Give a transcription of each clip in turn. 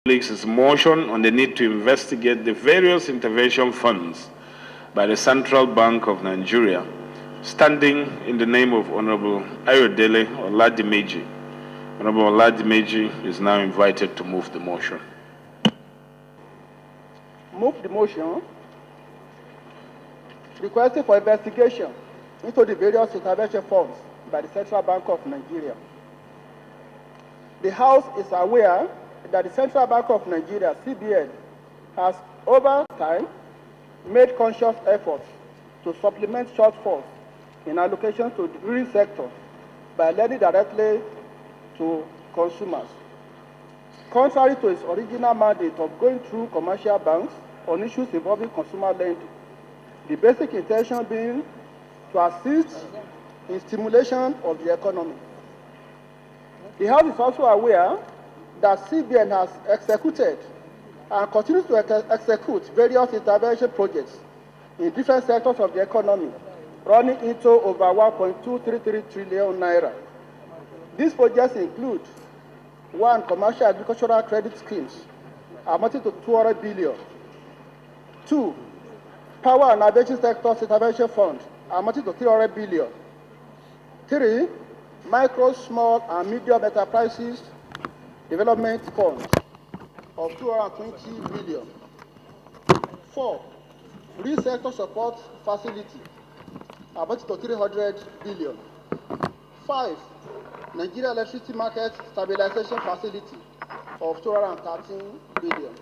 Its motion on the need to investigate the various intervention funds by the Central Bank of Nigeria, standing in the name of Honorable Ayodele Oladimeji. Honorable Oladimeji is now invited to move the motion. Move the motion requesting for investigation into the various intervention funds by the Central Bank of Nigeria. The House is aware that the Central Bank of Nigeria, CBN, has over time made conscious efforts to supplement shortfalls in allocations to the rural sector by lending directly to consumers. Contrary to its original mandate of going through commercial banks on issues involving consumer lending, the basic intention being to assist in stimulation of the economy. The House is also aware that CBN has executed and continues to execute various intervention projects in different sectors of the economy, running into over 1.233 trillion naira. These projects include: 1. Commercial agricultural credit schemes amounting to 200 billion. 2. Power and aviation sectors intervention fund amounting to 300 billion. 3. Micro, small, and medium enterprises development fund of 220 billion. 4. Real sector support facility amounting to 300 billion. 5. Nigeria electricity market stabilization facility of 213 billion.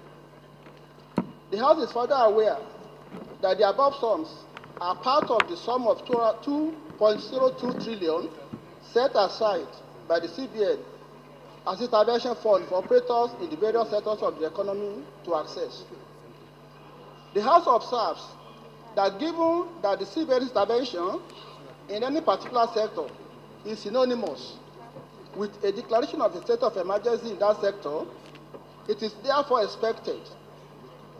The House is further aware that the above sums are part of the sum of 2.02 trillion set aside by the CBN as intervention fund for operators in the various sectors of the economy to access. The House observes that given that the CBN intervention in any particular sector is synonymous with a declaration of a state of emergency in that sector, it is therefore expected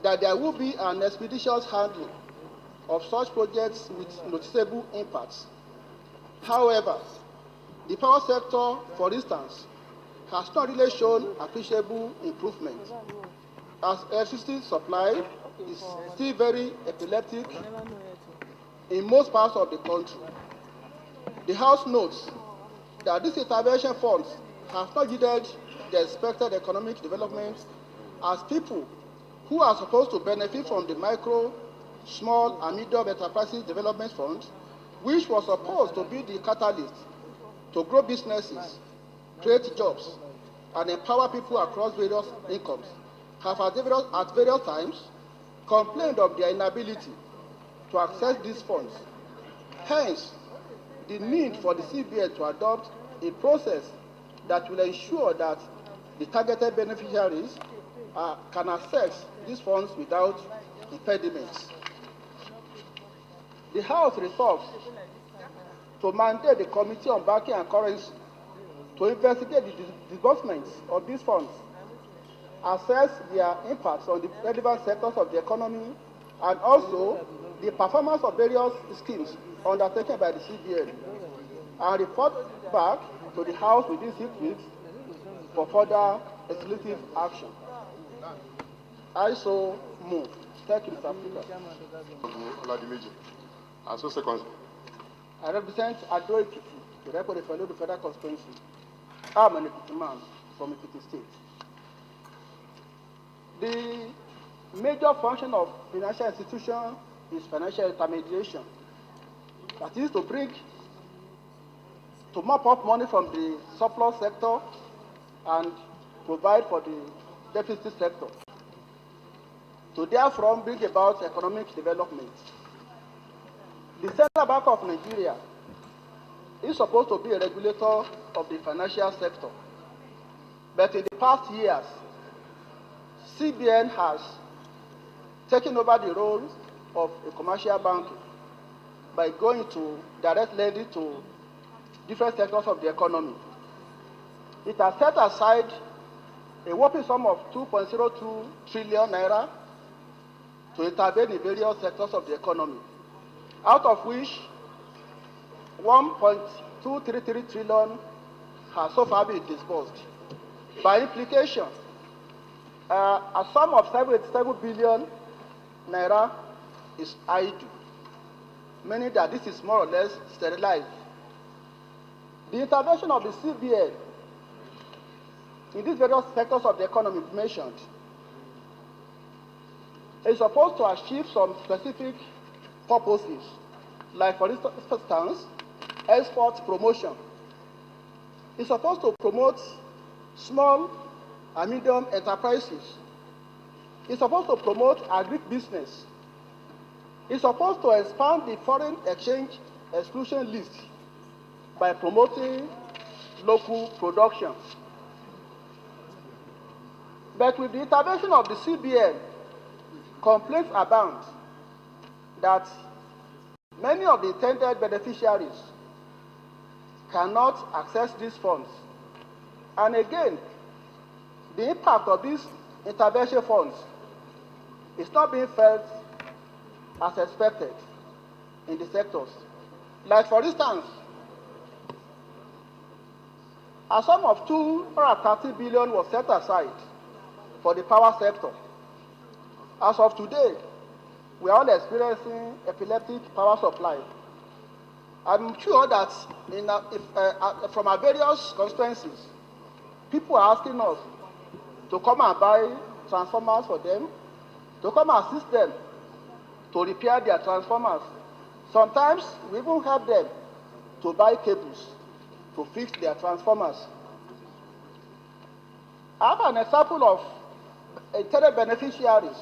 that there will be an expeditious handling of such projects with noticeable impacts. However, the power sector, for instance, has not really shown appreciable improvement, as electricity supply is still very epileptic in most parts of the country. The House notes that these intervention funds have not yielded the expected economic development, as people who are supposed to benefit from the micro, small, and medium enterprises development fund, which was supposed to be the catalyst to grow businesses, create jobs, and empower people across various incomes, have at various times complained of their inability to access these funds. Hence, the need for the CBN to adopt a process that will ensure that the targeted beneficiaries can access these funds without impediments. The House resolves to mandate the Committee on Banking and Currency to investigate the disbursements of these funds, assess their impacts on the relevant sectors of the economy, and also the performance of various schemes undertaken by the CBN, and report back to the House within 6 weeks for further legislative action. I so move. Thank you, Mr. Speaker. Oladimeji. I so second. I represent Ado Ekiti, the rep of the Federal Constituency. I'm an Ekiti man from Ekiti State. The major function of financial institution is financial intermediation. That is to mop up money from the surplus sector and provide for the deficit sector, to therefore bring about economic development. The Central Bank of Nigeria is supposed to be a regulator of the financial sector, but in the past years, CBN has taken over the role of a commercial bank by going to direct lending to different sectors of the economy. It has set aside a whopping sum of 2.02 trillion naira to intervene in various sectors of the economy, out of which 1.233 trillion has so far been disbursed. By implication, a sum of 77 billion naira is idle, meaning that this is more or less sterilized. The intervention of the CBN in these various sectors of the economy mentioned is supposed to achieve some specific purposes, like for instance, export promotion. It's supposed to promote small and medium enterprises. It's supposed to promote agribusiness. It's supposed to expand the foreign exchange exclusion list by promoting local production. But with the intervention of the CBN, complaints abound that many of the intended beneficiaries cannot access these funds. And again, the impact of these intervention funds is not being felt as expected in the sectors. Like for instance, a sum of 230 billion was set aside for the power sector. As of today, we are all experiencing epileptic power supply. I'm sure that from our various constituencies, people are asking us to come and buy transformers for them, to come and assist them to repair their transformers. Sometimes we even help them to buy cables to fix their transformers. I have an example of intended beneficiaries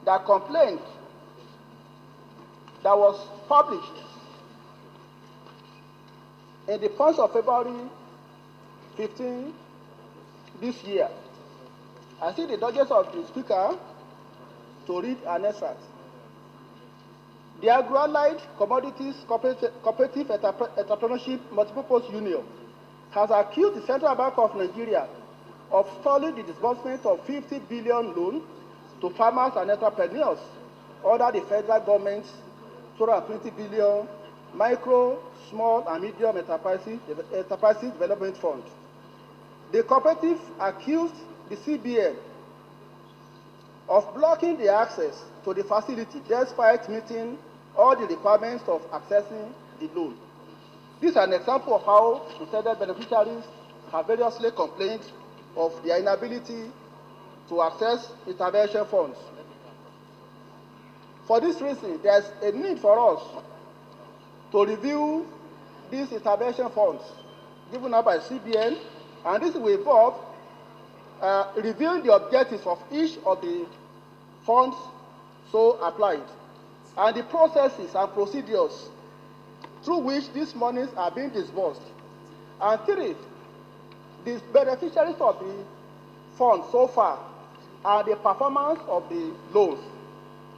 that complained that was published in the Punch of February 15 this year. I see the Duchess of the Speaker to read an extract. The Agro-Allied Commodities Cooperative Entrepreneurship Multipurpose Union has accused the Central Bank of Nigeria of stalling the disbursement of 50 billion loan to farmers and entrepreneurs under the federal government's 220 billion micro, small, and medium enterprises development fund. The cooperative accused the CBN of blocking the access to the facility despite meeting all the requirements of accessing the loan. This is an example of how intended beneficiaries have variously complained of their inability to access intervention funds. For this reason, there is a need for us to review these intervention funds given out by CBN, and this will involve reviewing the objectives of each of the funds so applied, and the processes and procedures through which these monies are being disbursed. And three, the beneficiaries of the fund so far and the performance of the loans.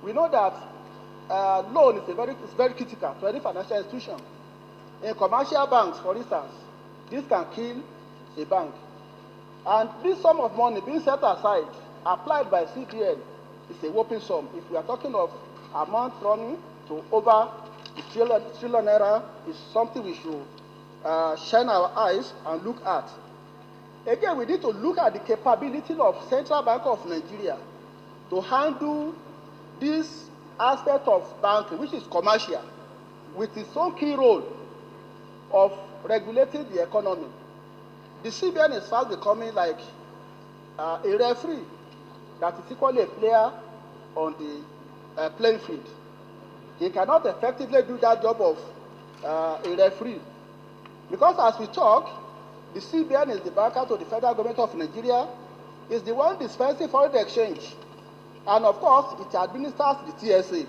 We know that loan is very critical to any financial institution. In commercial banks, for instance, this can kill a bank. And this sum of money being set aside, applied by CBN, is a whopping sum. If we are talking of amount running to over a trillion naira, is something we should shine our eyes and look at. Again, we need to look at the capability of Central Bank of Nigeria to handle this aspect of banking, which is commercial, with its own key role of regulating the economy. The CBN is fast becoming like a referee that is equally a player on the playing field. He cannot effectively do that job of a referee, because as we talk, the CBN is the banker to the federal government of Nigeria, is the one dispensing foreign exchange, and of course, it administers the TSA,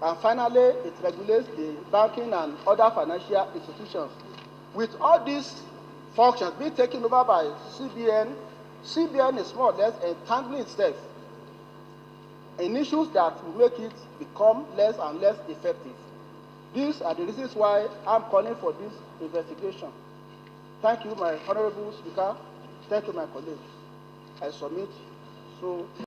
and finally, it regulates the banking and other financial institutions. With all these functions being taken over by CBN, CBN is more or less entangling itself in issues that will make it become less and less effective. These are the reasons why I'm calling for this investigation. Thank you, my Honorable Speaker. Thank you, my colleagues. I submit. So.